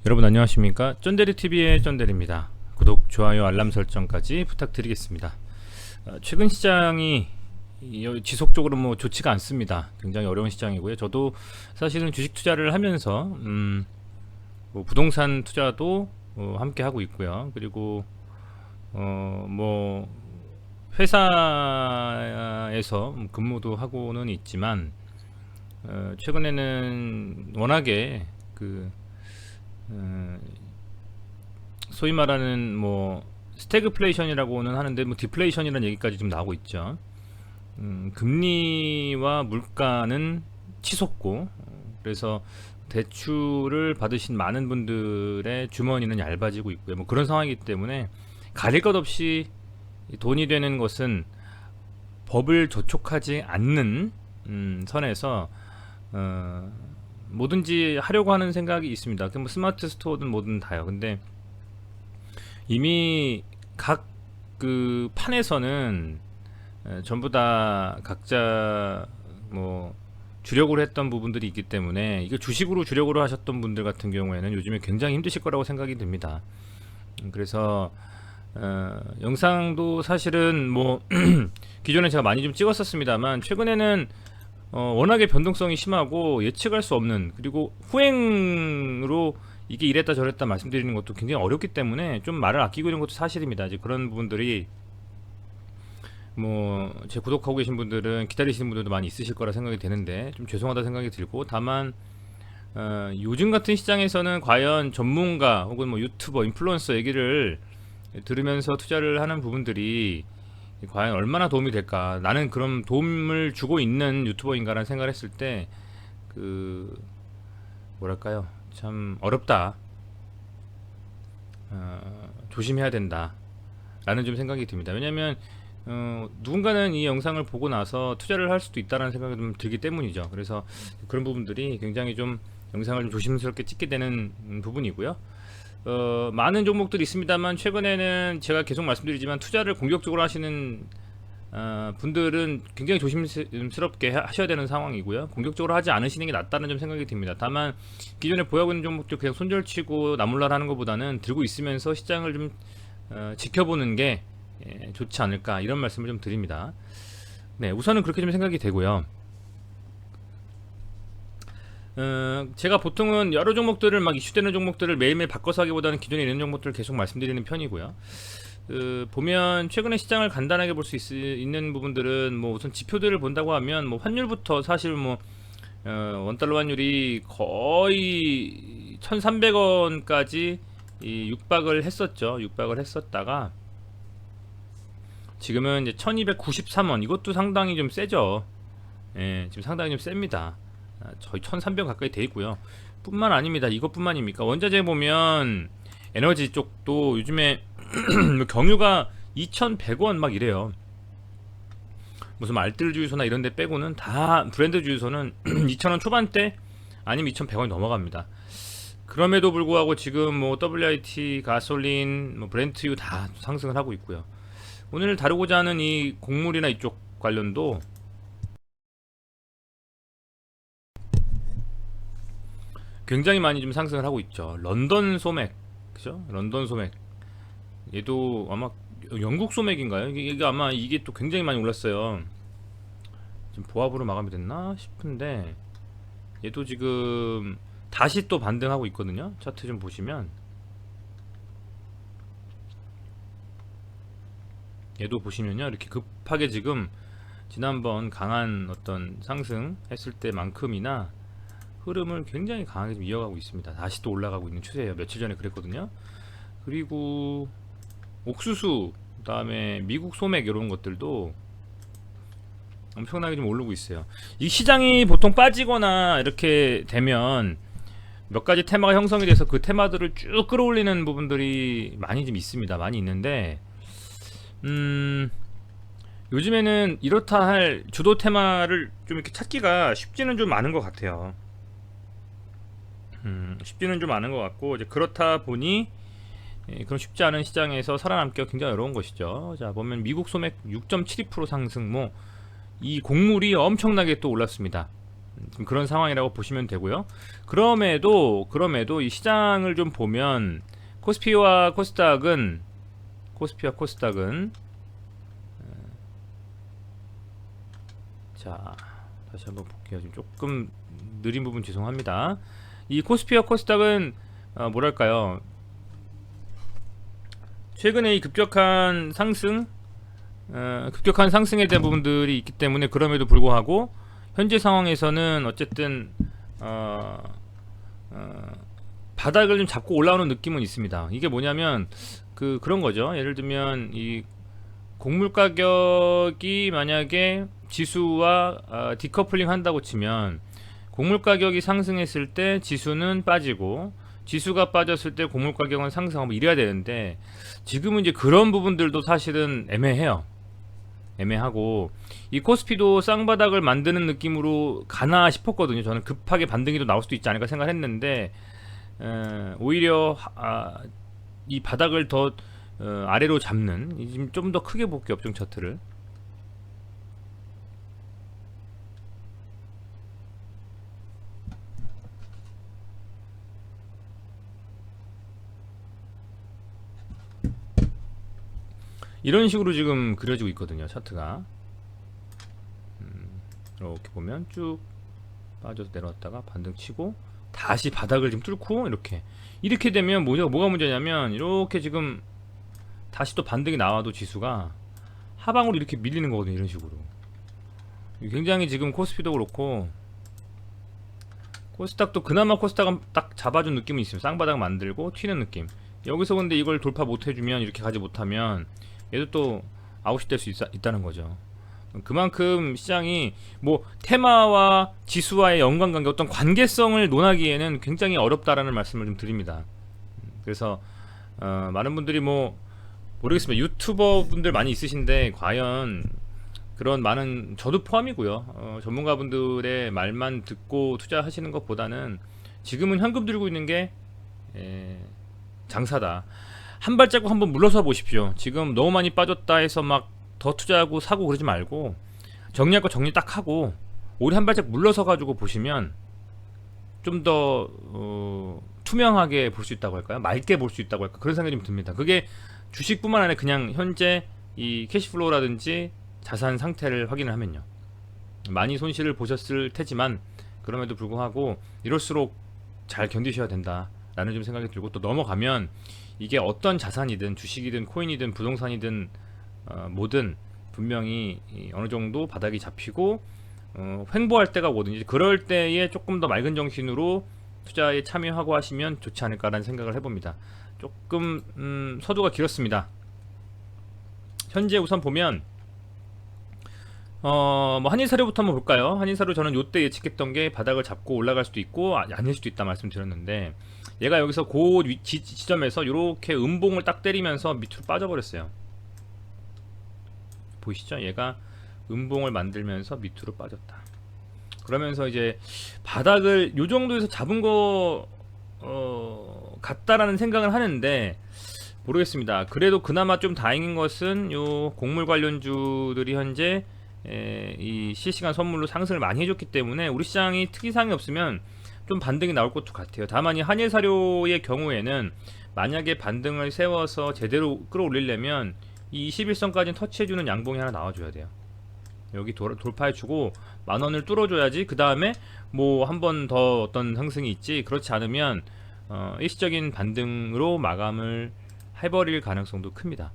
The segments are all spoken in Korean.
여러분 안녕하십니까? 쫀데리TV의 쫀데리입니다. 구독, 좋아요, 알람 설정까지 부탁드리겠습니다. 최근 시장이 지속적으로 좋지가 않습니다. 굉장히 어려운 시장이고요. 저도 사실은 주식 투자를 하면서 부동산 투자도 함께 하고 있고요. 그리고 회사에서 근무도 하고는 있지만 최근에는 워낙에 소위 말하는 스태그플레이션이라고는 하는데 디플레이션이라는 얘기까지 좀 나오고 있죠. 금리와 물가는 치솟고 그래서 대출을 받으신 많은 분들의 주머니는 얇아지고 있고요. 그런 상황이기 때문에 가릴 것 없이 돈이 되는 것은 법을 저촉하지 않는 선에서 뭐든지 하려고 하는 생각이 있습니다. 스마트 스토어든 뭐든 다요. 근데 이미 각 판에서는 전부 다 각자 주력으로 했던 부분들이 있기 때문에 이거 주식으로 주력으로 하셨던 분들 같은 경우에는 요즘에 굉장히 힘드실 거라고 생각이 듭니다. 그래서 영상도 사실은 기존에 제가 많이 좀 찍었었습니다만 최근에는 워낙에 변동성이 심하고 예측할 수 없는, 그리고 후행으로 이게 이랬다 저랬다 말씀드리는 것도 굉장히 어렵기 때문에 좀 말을 아끼고 있는 것도 사실입니다. 이제 그런 부분들이 제 구독하고 계신 분들은 기다리시는 분들도 많이 있으실 거라 생각이 되는데 좀 죄송하다 생각이 들고, 다만 요즘 같은 시장에서는 과연 전문가 혹은 유튜버, 인플루언서 얘기를 들으면서 투자를 하는 부분들이 과연 얼마나 도움이 될까, 나는 그럼 도움을 주고 있는 유튜버인가라는 생각을 했을 때 뭐랄까요, 참 어렵다, 조심해야 된다 라는 좀 생각이 듭니다. 왜냐면 누군가는 이 영상을 보고 나서 투자를 할 수도 있다는 생각이 좀 들기 때문이죠. 그래서 그런 부분들이 굉장히 좀 영상을 좀 조심스럽게 찍게 되는 부분이고요. 많은 종목들이 있습니다만 최근에는 제가 계속 말씀드리지만 투자를 공격적으로 하시는 분들은 굉장히 조심스럽게 하셔야 되는 상황이고요. 공격적으로 하지 않으시는 게 낫다는 좀 생각이 듭니다. 다만 기존에 보유하고 있는 종목들 그냥 손절치고 나몰라 하는 것보다는 들고 있으면서 시장을 좀 지켜보는 게 좋지 않을까, 이런 말씀을 좀 드립니다. 네, 우선은 그렇게 좀 생각이 되고요. 제가 보통은 여러 종목들을 이슈되는 종목들을 매일매일 바꿔서 하기보다는 기존에 있는 종목들을 계속 말씀드리는 편이고요. 보면 최근에 시장을 간단하게 볼 수 있는 부분들은 우선 지표들을 본다고 하면 환율부터 사실 원달러 환율이 거의 1300원까지 육박을 했었죠. 육박을 했었다가 지금은 이제 1293원, 이것도 상당히 좀 세죠. 예, 지금 상당히 좀 셉니다. 거의 1300 가까이 돼 있고요. 뿐만 아닙니다. 이것뿐만입니까? 원자재 보면 에너지 쪽도 요즘에 경유가 2100원 이래요. 무슨 알뜰 주유소나 이런 데 빼고는 다 브랜드 주유소는 2000원 초반대 아니면 2100원이 넘어갑니다. 그럼에도 불구하고 지금 WIT, 가솔린, 브렌트유 다 상승을 하고 있고요. 오늘 다루고자 하는 이 곡물이나 이쪽 관련도 굉장히 많이 좀 상승을 하고 있죠. 런던 소맥, 그죠? 런던 소맥, 얘도 아마 영국 소맥인가요? 이게 아마 이게 또 굉장히 많이 올랐어요. 지금 보합으로 마감이 됐나 싶은데 얘도 지금 다시 또 반등하고 있거든요. 차트 좀 보시면 얘도 보시면요, 이렇게 급하게 지금 지난번 강한 어떤 상승 했을 때만큼이나 흐름을 굉장히 강하게 좀 이어가고 있습니다. 다시 또 올라가고 있는 추세예요. 며칠 전에 그랬거든요. 그리고 옥수수, 그 다음에 미국 소맥, 이런 것들도 엄청나게 좀 오르고 있어요. 이 시장이 보통 빠지거나 이렇게 되면 몇 가지 테마가 형성이 돼서 그 테마들을 쭉 끌어올리는 부분들이 많이 좀 있습니다. 많이 있는데 요즘에는 이렇다 할 주도 테마를 좀 이렇게 찾기가 쉽지는 좀 않은 것 같아요. 쉽지는 좀 않은 것 같고, 이제 그렇다 보니 그런 쉽지 않은 시장에서 살아남기가 굉장히 어려운 것이죠. 자, 보면 미국 소맥 6.72% 상승, 이 곡물이 엄청나게 또 올랐습니다. 지금 그런 상황이라고 보시면 되고요. 그럼에도 이 시장을 좀 보면 코스피와 코스닥은 자, 다시 한번 볼게요. 지금 조금 느린 부분 죄송합니다. 이 코스피와 코스닥은 뭐랄까요? 최근에 이 급격한 상승에 대한 부분들이 있기 때문에 그럼에도 불구하고 현재 상황에서는 어쨌든 바닥을 좀 잡고 올라오는 느낌은 있습니다. 이게 뭐냐면 그런 거죠. 예를 들면 이 곡물 가격이 만약에 지수와 디커플링 한다고 치면 곡물 가격이 상승했을 때 지수는 빠지고 지수가 빠졌을 때 곡물 가격은 상승하고 이래야 되는데 지금은 이제 그런 부분들도 사실은 애매하고 이 코스피도 쌍바닥을 만드는 느낌으로 가나 싶었거든요. 저는 급하게 반등이 또 나올 수도 있지 않을까 생각했는데 오히려 이 바닥을 더 아래로 잡는 지금 좀 더 크게 볼게요. 업종 차트를 이런 식으로 지금 그려지고 있거든요. 차트가 이렇게 보면 쭉 빠져서 내려왔다가 반등 치고 다시 바닥을 지금 뚫고 이렇게 되면 뭐가 문제냐면 이렇게 지금 다시 또 반등이 나와도 지수가 하방으로 이렇게 밀리는 거거든요. 이런 식으로 굉장히 지금 코스피도 그렇고 코스닥도 그나마 코스닥은 딱 잡아준 느낌이 있어요. 쌍바닥 만들고 튀는 느낌. 여기서 근데 이걸 돌파 못 해주면 이렇게 가지 못하면 얘도 또 아웃이 될 수 있다는 거죠. 그만큼 시장이 뭐 테마와 지수와의 연관관계 어떤 관계성을 논하기에는 굉장히 어렵다라는 말씀을 좀 드립니다. 그래서 많은 분들이 뭐 모르겠습니다. 유튜버 분들 많이 있으신데 과연 그런 많은 저도 포함이고요. 전문가분들의 말만 듣고 투자하시는 것보다는 지금은 현금 들고 있는 게 장사다. 한 발자국 한번 물러서 보십시오. 지금 너무 많이 빠졌다 해서 막 더 투자하고 사고 그러지 말고 정리할 거 정리 딱 하고 오히려 한 발자국 물러서 가지고 보시면 좀 더 투명하게 볼 수 있다고 할까요? 맑게 볼 수 있다고 할까? 그런 생각이 좀 듭니다. 그게 주식뿐만 아니라 그냥 현재 이 캐시플로우라든지 자산 상태를 확인을 하면요. 많이 손실을 보셨을 테지만 그럼에도 불구하고 이럴수록 잘 견디셔야 된다라는 좀 생각이 들고 또 넘어가면 이게 어떤 자산이든 주식이든 코인이든 부동산이든 뭐든 분명히 어느 정도 바닥이 잡히고 횡보할 때가 오든지 그럴 때에 조금 더 맑은 정신으로 투자에 참여하고 하시면 좋지 않을까라는 생각을 해봅니다. 조금 서두가 길었습니다. 현재 우선 보면 뭐 한인사료부터 한번 볼까요? 한인사료 저는 요때 예측했던 게 바닥을 잡고 올라갈 수도 있고 아닐 수도 있다 말씀드렸는데 얘가 여기서 지점에서 이렇게 음봉을 딱 때리면서 밑으로 빠져버렸어요. 보이시죠? 얘가 음봉을 만들면서 밑으로 빠졌다. 그러면서 이제 바닥을 요 정도에서 잡은 거 같다라는 생각을 하는데 모르겠습니다. 그래도 그나마 좀 다행인 것은 요 곡물 관련주들이 현재 이 실시간 선물로 상승을 많이 해줬기 때문에 우리 시장이 특이사항이 없으면 좀 반등이 나올 것도 같아요. 다만 이 한일사료의 경우에는 만약에 반등을 세워서 제대로 끌어올리려면 이 21선까지는 터치해주는 양봉이 하나 나와줘야 돼요. 여기 돌파해주고 만원을 뚫어줘야지 그 다음에 뭐 한 번 더 어떤 상승이 있지. 그렇지 않으면 일시적인 반등으로 마감을 해버릴 가능성도 큽니다.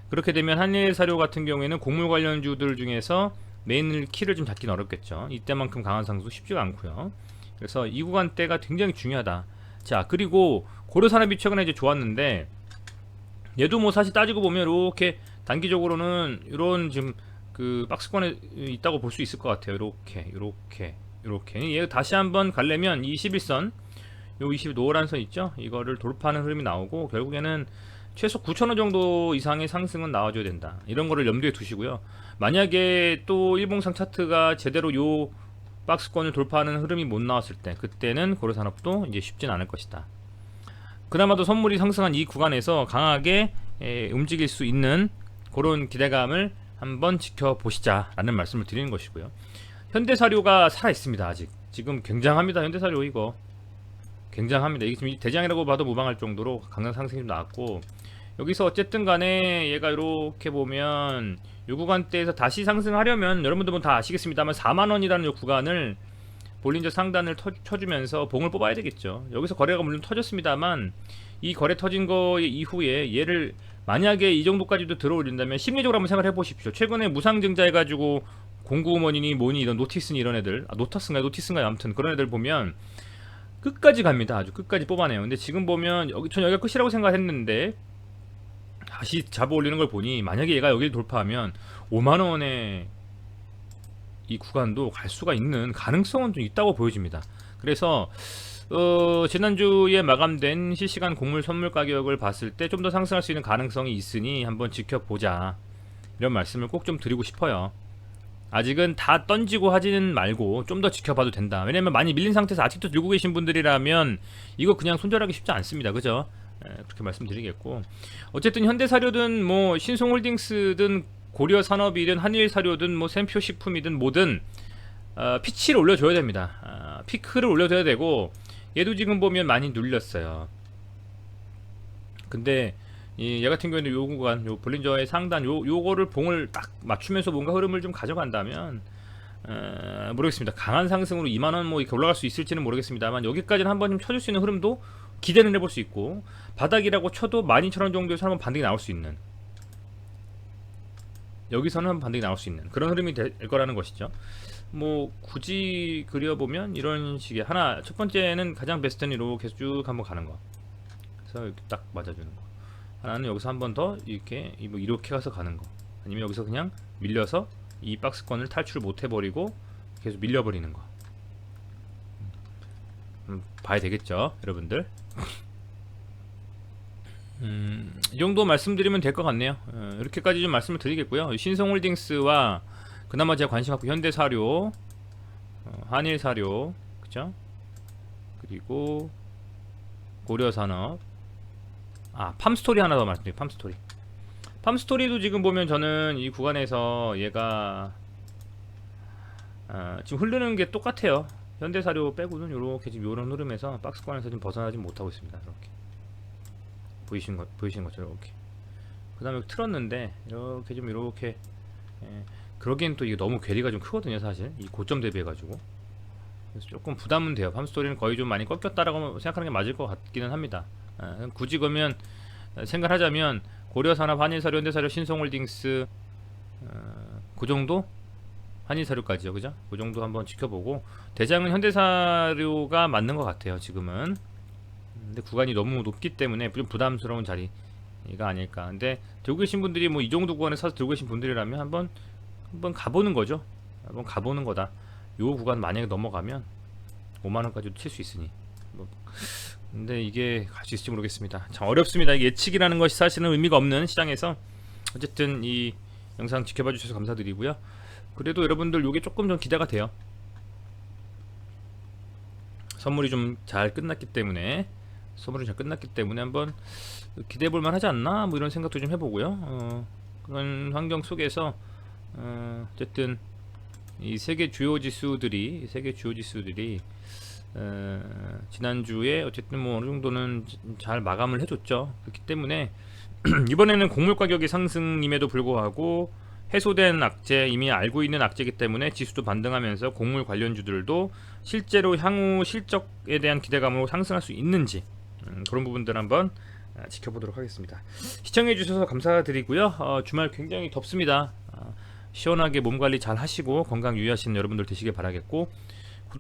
그렇게 되면 한일사료 같은 경우에는 곡물 관련주들 중에서 메인 키를 좀 잡기는 어렵겠죠. 이때만큼 강한 상승도 쉽지가 않고요. 그래서 이 구간대가 굉장히 중요하다. 자, 그리고 고려산업이 최근에 이제 좋았는데 얘도 뭐 사실 따지고 보면 이렇게 단기적으로는 이런 지금 그 박스권에 있다고 볼 수 있을 것 같아요. 이렇게 얘 다시 한번 가려면 21선 요 20 노란 선 있죠? 이거를 돌파하는 흐름이 나오고 결국에는 최소 9,000원 정도 이상의 상승은 나와줘야 된다. 이런 거를 염두에 두시고요. 만약에 또 일봉상 차트가 제대로 요 박스권을 돌파하는 흐름이 못 나왔을 때 그때는 고려산업도 이제 쉽진 않을 것이다. 그나마도 선물이 상승한 이 구간에서 강하게 움직일 수 있는 그런 기대감을 한번 지켜보시자 라는 말씀을 드리는 것이고요. 현대사료가 살아있습니다. 아직 지금 굉장합니다. 현대사료 이거 굉장합니다. 이게 지금 대장이라고 봐도 무방할 정도로 강한 상승이 좀 나왔고, 여기서 어쨌든 간에 얘가 이렇게 보면 요 구간대에서 다시 상승하려면 여러분들 뭐 다 아시겠습니다만 4만원이라는 요 구간을 볼린저 상단을 쳐주면서 봉을 뽑아야 되겠죠. 여기서 거래가 물론 터졌습니다만 이 거래 터진 거 이후에 얘를 만약에 이 정도까지도 들어올린다면 심리적으로 한번 생각을 해보십시오. 최근에 무상증자 해가지고 공구먼이니 뭐니 이런 노티스니 이런 애들, 노티스인가 아무튼 그런 애들 보면 끝까지 갑니다. 아주 끝까지 뽑아내요. 근데 지금 보면 전 여기가 끝이라고 생각했는데 다시 잡아 올리는 걸 보니 만약에 얘가 여기를 돌파하면 5만원에 이 구간도 갈 수가 있는 가능성은 좀 있다고 보여집니다. 그래서 지난주에 마감된 실시간 곡물 선물 가격을 봤을 때 좀 더 상승할 수 있는 가능성이 있으니 한번 지켜보자, 이런 말씀을 꼭 좀 드리고 싶어요. 아직은 다 던지고 하지는 말고 좀 더 지켜봐도 된다. 왜냐면 많이 밀린 상태에서 아직도 들고 계신 분들이라면 이거 그냥 손절하기 쉽지 않습니다. 그죠? 그렇게 말씀드리겠고, 어쨌든 현대사료든 뭐 신송홀딩스든 고려산업이든 한일사료든 뭐 샘표식품이든 뭐든 피치를 올려줘야 됩니다. 피크를 올려줘야 되고, 얘도 지금 보면 많이 눌렸어요. 근데 얘 같은 경우에는 요 구간, 요 볼린저의 상단 요거를 봉을 딱 맞추면서 뭔가 흐름을 좀 가져간다면 모르겠습니다. 강한 상승으로 2만원 뭐 이렇게 올라갈 수 있을지는 모르겠습니다만 여기까지는 한번 좀 쳐줄 수 있는 흐름도 기대는 해볼 수 있고, 바닥이라고 쳐도 12,000원 정도에서 한번 반등이 나올 수 있는, 여기서는 한번 반등이 나올 수 있는 그런 흐름이 될 거라는 것이죠. 뭐 굳이 그려보면 이런 식의 하나, 첫 번째는 가장 베스트는 이렇게 쭉 한번 가는 거, 그래서 이렇게 딱 맞아주는 거. 하나는 여기서 한 번 더 이렇게 뭐 이렇게 가서 가는 거, 아니면 여기서 그냥 밀려서 이 박스권을 탈출을 못 해버리고 계속 밀려버리는 거. 봐야 되겠죠, 여러분들. 이 정도 말씀드리면 될 것 같네요. 이렇게까지 좀 말씀을 드리겠고요. 신성홀딩스와 그나마 제가 관심 갖고 현대사료, 한일사료, 그죠? 그리고 고려산업, 팜스토리 하나 더 말씀드릴게요. 팜스토리도 지금 보면 저는 이 구간에서 얘가 지금 흐르는 게 똑같아요. 현대사료 빼고는 이렇게 지금 요런 흐름에서 박스권에서 지금 벗어나지 못하고 있습니다. 이렇게 보이시는 것처럼 이렇게. 그 다음에 틀었는데 이렇게 좀 이렇게, 그러기엔 또 이게 너무 괴리가 좀 크거든요, 사실 이 고점 대비해가지고. 그래서 조금 부담은 돼요. 팜스토리는 거의 좀 많이 꺾였다라고 생각하는 게 맞을 것 같기는 합니다. 굳이 그러면 생각하자면 고려산업, 한일사료, 현대사료, 신성홀딩스, 그 정도? 한일사료까지요, 그죠? 그 정도 한번 지켜보고, 대장은 현대사료가 맞는 것 같아요, 지금은. 근데 구간이 너무 높기 때문에 좀 부담스러운 자리가 아닐까. 근데 들고 계신 분들이 뭐 이 정도 구간에 사서 들고 계신 분들이라면 한번 가보는 거죠. 한번 가보는 거다. 요 구간 만약에 넘어가면 5만원까지도 칠 수 있으니. 근데 이게 갈 수 있을지 모르겠습니다. 참 어렵습니다. 이게 예측이라는 것이 사실은 의미가 없는 시장에서. 어쨌든 이 영상 지켜봐 주셔서 감사드리고요. 그래도 여러분들 요게 조금 좀 기대가 돼요. 선물이 좀 잘 끝났기 때문에 한번 기대해 볼 만하지 않나, 뭐 이런 생각도 좀 해보고요. 그런 환경 속에서 어쨌든 이 세계 주요 지수들이 지난주에 어쨌든 뭐 어느 정도는 잘 마감을 해줬죠. 그렇기 때문에 이번에는 곡물 가격이 상승임에도 불구하고 해소된 악재, 이미 알고 있는 악재이기 때문에 지수도 반등하면서 곡물 관련주들도 실제로 향후 실적에 대한 기대감으로 상승할 수 있는지, 그런 부분들 한번 지켜보도록 하겠습니다. 시청해 주셔서 감사드리고요. 주말 굉장히 덥습니다. 시원하게 몸 관리 잘 하시고 건강 유의하시는 여러분들 되시길 바라겠고,